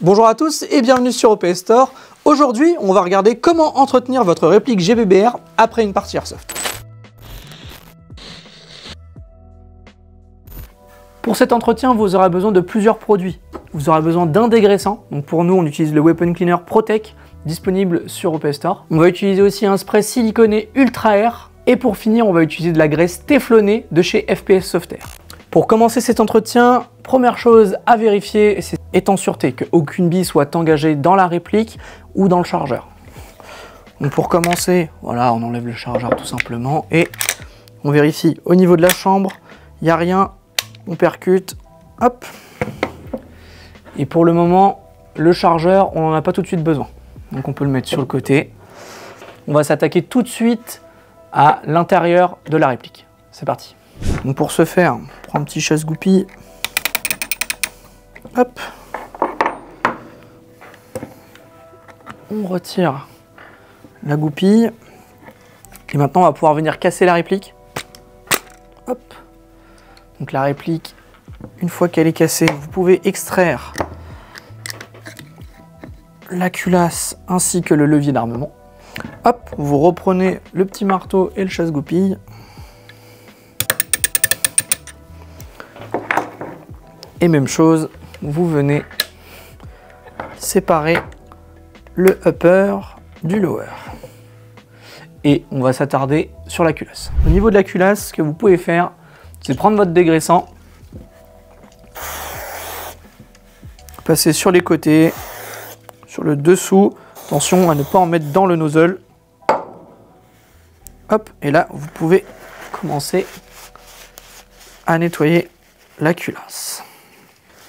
Bonjour à tous et bienvenue sur OPS Store. Aujourd'hui, on va regarder comment entretenir votre réplique GBBR après une partie Airsoft. Pour cet entretien, vous aurez besoin de plusieurs produits. Vous aurez besoin d'un dégraissant. Donc pour nous, on utilise le Weapon Cleaner Protec, disponible sur OPS Store. On va utiliser aussi un spray siliconé Ultra Air. Et pour finir, on va utiliser de la graisse téflonnée de chez FPS Softair. Pour commencer cet entretien, première chose à vérifier, c'est être en sûreté qu'aucune bille soit engagée dans la réplique ou dans le chargeur. Donc pour commencer, voilà, on enlève le chargeur tout simplement et on vérifie au niveau de la chambre, il n'y a rien, on percute, hop. Et pour le moment, le chargeur, on n'en a pas tout de suite besoin. Donc on peut le mettre sur le côté. On va s'attaquer tout de suite à l'intérieur de la réplique. C'est parti. Donc pour ce faire, on prend un petit chasse-goupille. Hop. On retire la goupille. Et maintenant, on va pouvoir venir casser la réplique. Hop. Donc la réplique, une fois qu'elle est cassée, vous pouvez extraire la culasse ainsi que le levier d'armement. Hop, vous reprenez le petit marteau et le chasse-goupille. Et même chose, vous venez séparer le upper du lower. Et on va s'attarder sur la culasse. Au niveau de la culasse, ce que vous pouvez faire, c'est prendre votre dégraissant, passer sur les côtés, sur le dessous. Attention à ne pas en mettre dans le nozzle. Hop, et là, vous pouvez commencer à nettoyer la culasse.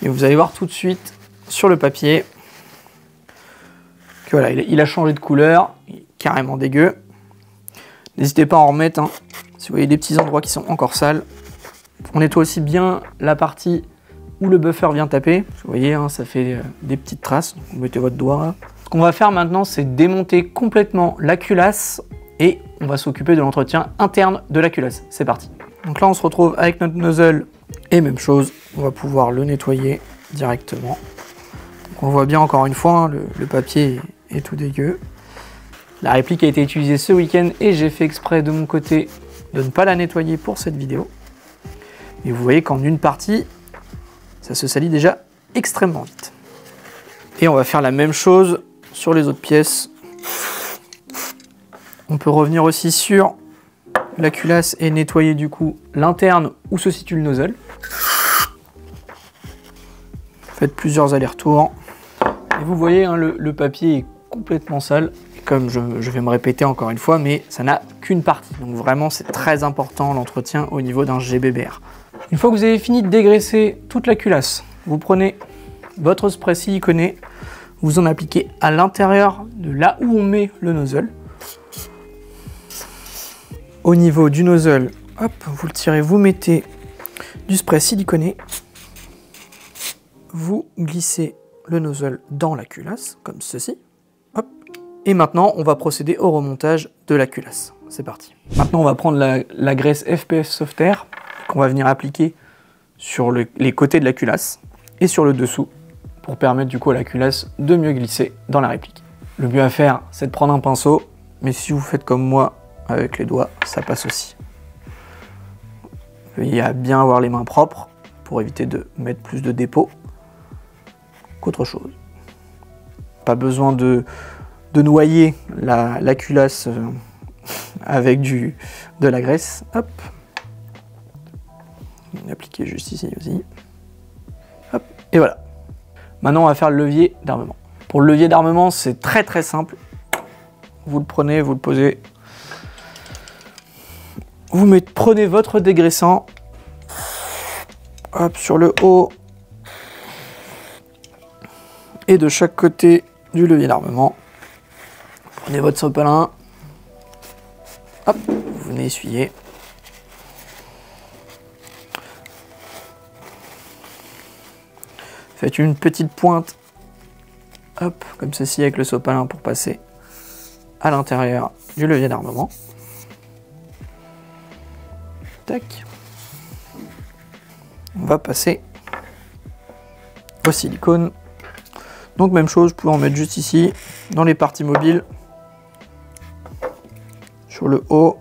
Et vous allez voir tout de suite sur le papier que voilà, il a changé de couleur, il est carrément dégueu. N'hésitez pas à en remettre, hein, si vous voyez des petits endroits qui sont encore sales. On nettoie aussi bien la partie où le buffer vient taper. Vous voyez, hein, ça fait des petites traces. Vous mettez votre doigt là. Ce qu'on va faire maintenant, c'est démonter complètement la culasse et on va s'occuper de l'entretien interne de la culasse. C'est parti. Donc là, on se retrouve avec notre nozzle et même chose, on va pouvoir le nettoyer directement. Donc on voit bien encore une fois, hein, le papier est tout dégueu. La réplique a été utilisée ce week-end et j'ai fait exprès de mon côté de ne pas la nettoyer pour cette vidéo. Et vous voyez qu'en une partie, ça se salit déjà extrêmement vite. Et on va faire la même chose sur les autres pièces. On peut revenir aussi sur la culasse et nettoyer du coup l'interne où se situe le nozzle. Faites plusieurs allers-retours. Et vous voyez, hein, le papier est complètement sale. Et comme je vais me répéter encore une fois, mais ça n'a qu'une partie. Donc vraiment, c'est très important l'entretien au niveau d'un GBBR. Une fois que vous avez fini de dégraisser toute la culasse, vous prenez votre spray siliconé, vous en appliquez à l'intérieur de là où on met le nozzle. Au niveau du nozzle, hop, vous le tirez, vous mettez du spray siliconé, vous glissez le nozzle dans la culasse, comme ceci, hop, et maintenant on va procéder au remontage de la culasse. C'est parti. Maintenant on va prendre la graisse FPS Softair qu'on va venir appliquer sur les côtés de la culasse et sur le dessous pour permettre du coup à la culasse de mieux glisser dans la réplique. Le mieux à faire, c'est de prendre un pinceau, mais si vous faites comme moi, avec les doigts, ça passe aussi. Veuillez à bien avoir les mains propres pour éviter de mettre plus de dépôt qu'autre chose. Pas besoin de noyer la culasse avec de la graisse. Hop. Appliquer juste ici aussi. Hop. Et voilà. Maintenant, on va faire le levier d'armement. Pour le levier d'armement, c'est très simple. Vous le prenez, vous le posez. Vous prenez votre dégraissant, hop, sur le haut et de chaque côté du levier d'armement. Prenez votre sopalin, hop, vous venez essuyer. Faites une petite pointe, hop, comme ceci avec le sopalin pour passer à l'intérieur du levier d'armement. Tac. On va passer au silicone. Donc même chose, vous pouvez en mettre juste ici, dans les parties mobiles, sur le haut,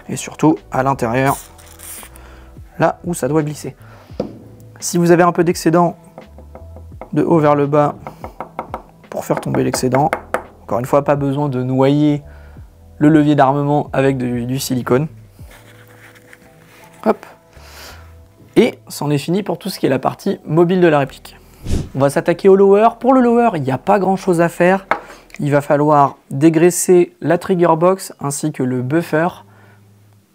et surtout à l'intérieur, là où ça doit glisser. Si vous avez un peu d'excédent de haut vers le bas pour faire tomber l'excédent, encore une fois, pas besoin de noyer le levier d'armement avec du silicone. Hop. Et c'en est fini pour tout ce qui est la partie mobile de la réplique. On va s'attaquer au lower. Pour le lower, il n'y a pas grand chose à faire. Il va falloir dégraisser la trigger box ainsi que le buffer.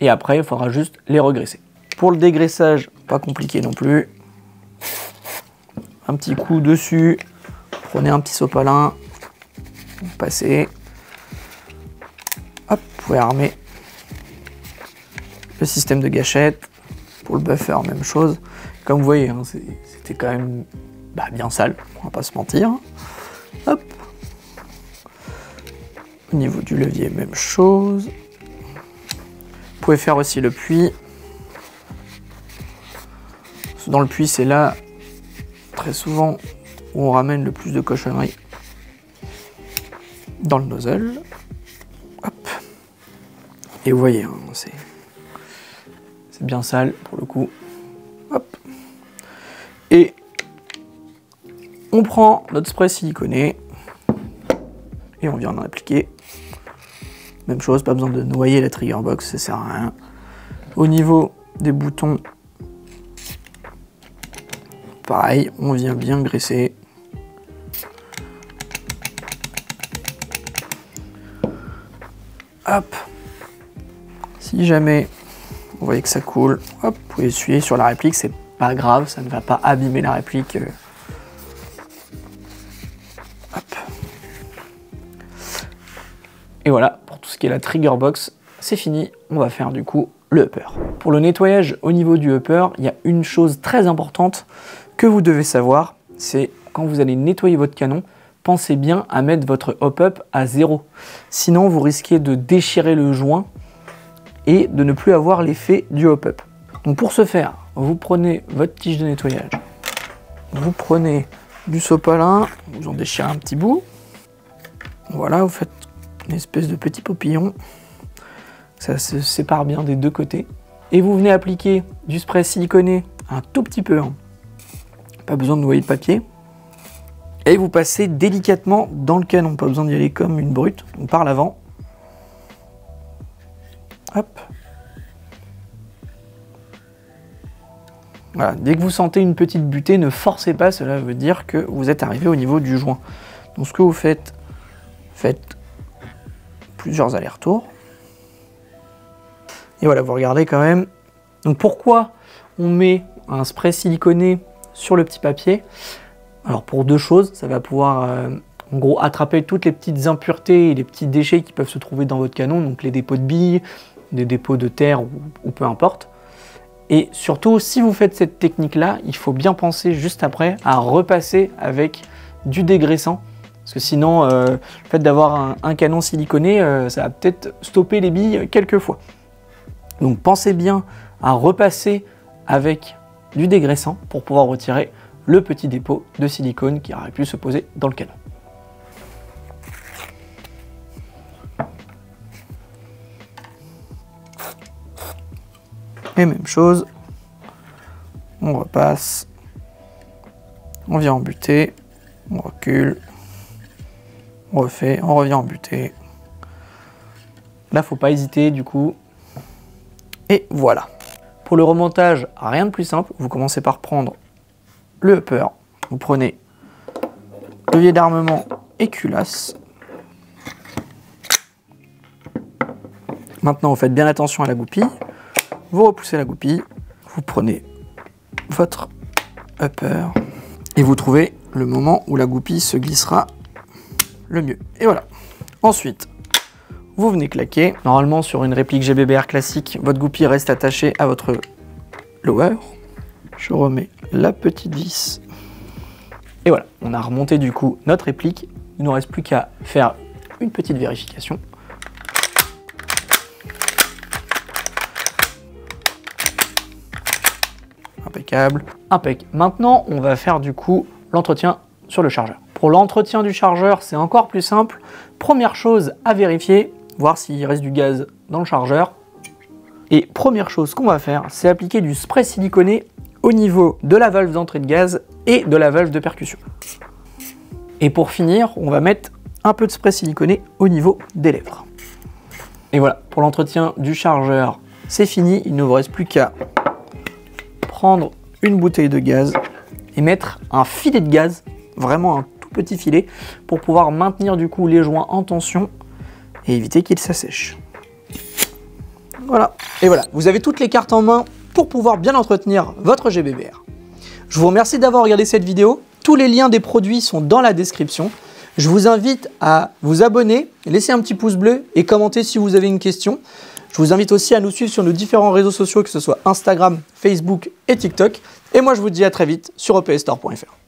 Et après, il faudra juste les regraisser. Pour le dégraissage, pas compliqué non plus. Un petit coup dessus. Prenez un petit sopalin. Vous passez. Hop, vous pouvez armer le système de gâchette. Pour le buffer, même chose. Comme vous voyez, hein, c'était quand même bien sale, on va pas se mentir. Hop. Au niveau du levier, même chose. Vous pouvez faire aussi le puits. Dans le puits, c'est là, très souvent, où on ramène le plus de cochonneries dans le nozzle. Hop. Et vous voyez, hein, c'est bien sale pour le coup. Hop. Et on prend notre spray siliconé et on vient en appliquer. Même chose, pas besoin de noyer la trigger box, ça sert à rien. Au niveau des boutons, pareil, on vient bien graisser. Hop. Si jamais vous voyez que ça coule, hop, vous pouvez essuyer sur la réplique, c'est pas grave, ça ne va pas abîmer la réplique. Hop. Et voilà, pour tout ce qui est la trigger box, c'est fini. On va faire du coup le upper. Pour le nettoyage au niveau du upper, il y a une chose très importante que vous devez savoir, c'est quand vous allez nettoyer votre canon, pensez bien à mettre votre hop-up à 0. Sinon, vous risquez de déchirer le joint et de ne plus avoir l'effet du hop-up. Donc pour ce faire, vous prenez votre tige de nettoyage, vous prenez du sopalin, vous en déchirez un petit bout, voilà, vous faites une espèce de petit papillon, ça se sépare bien des deux côtés, et vous venez appliquer du spray siliconé un tout petit peu, hein. Pas besoin de noyer le papier, et vous passez délicatement dans le canon, pas besoin d'y aller comme une brute, donc par l'avant. Hop. Voilà, dès que vous sentez une petite butée, ne forcez pas, cela veut dire que vous êtes arrivé au niveau du joint. Donc ce que vous faites, faites plusieurs allers-retours. Et voilà, vous regardez quand même. Donc pourquoi on met un spray siliconé sur le petit papier? Alors pour deux choses, ça va pouvoir en gros attraper toutes les petites impuretés et les petits déchets qui peuvent se trouver dans votre canon, donc les dépôts de billes, des dépôts de terre ou peu importe. Et surtout, si vous faites cette technique-là, il faut bien penser juste après à repasser avec du dégraissant. Parce que sinon, le fait d'avoir un canon siliconé, ça va peut-être stopper les billes quelques fois. Donc pensez bien à repasser avec du dégraissant pour pouvoir retirer le petit dépôt de silicone qui aurait pu se poser dans le canon. Et même chose, on repasse, on vient en butée, on recule, on refait, on revient en butée. Là, faut pas hésiter du coup. Et voilà. Pour le remontage, rien de plus simple. Vous commencez par prendre le upper, vous prenez levier d'armement et culasse. Maintenant, vous faites bien attention à la goupille. Vous repoussez la goupille, vous prenez votre upper et vous trouvez le moment où la goupille se glissera le mieux. Et voilà. Ensuite, vous venez claquer. Normalement, sur une réplique GBBR classique, votre goupille reste attachée à votre lower. Je remets la petite vis. Et voilà, on a remonté du coup notre réplique. Il ne nous reste plus qu'à faire une petite vérification. Hop. impeccable, impec. Maintenant, on va faire du coup l'entretien sur le chargeur. Pour l'entretien du chargeur, c'est encore plus simple. Première chose à vérifier, voir s'il reste du gaz dans le chargeur. Et première chose qu'on va faire, c'est appliquer du spray siliconé au niveau de la valve d'entrée de gaz et de la valve de percussion. Et pour finir, on va mettre un peu de spray siliconé au niveau des lèvres. Et voilà, pour l'entretien du chargeur, c'est fini. Il ne vous reste plus qu'à prendre une bouteille de gaz et mettre un filet de gaz, vraiment un tout petit filet, pour pouvoir maintenir du coup les joints en tension et éviter qu'ils s'assèchent. Voilà, et voilà, vous avez toutes les cartes en main pour pouvoir bien entretenir votre GBBR. Je vous remercie d'avoir regardé cette vidéo. Tous les liens des produits sont dans la description. Je vous invite à vous abonner, laisser un petit pouce bleu et commenter si vous avez une question. Je vous invite aussi à nous suivre sur nos différents réseaux sociaux, que ce soit Instagram, Facebook et TikTok. Et moi, je vous dis à très vite sur opstore.fr.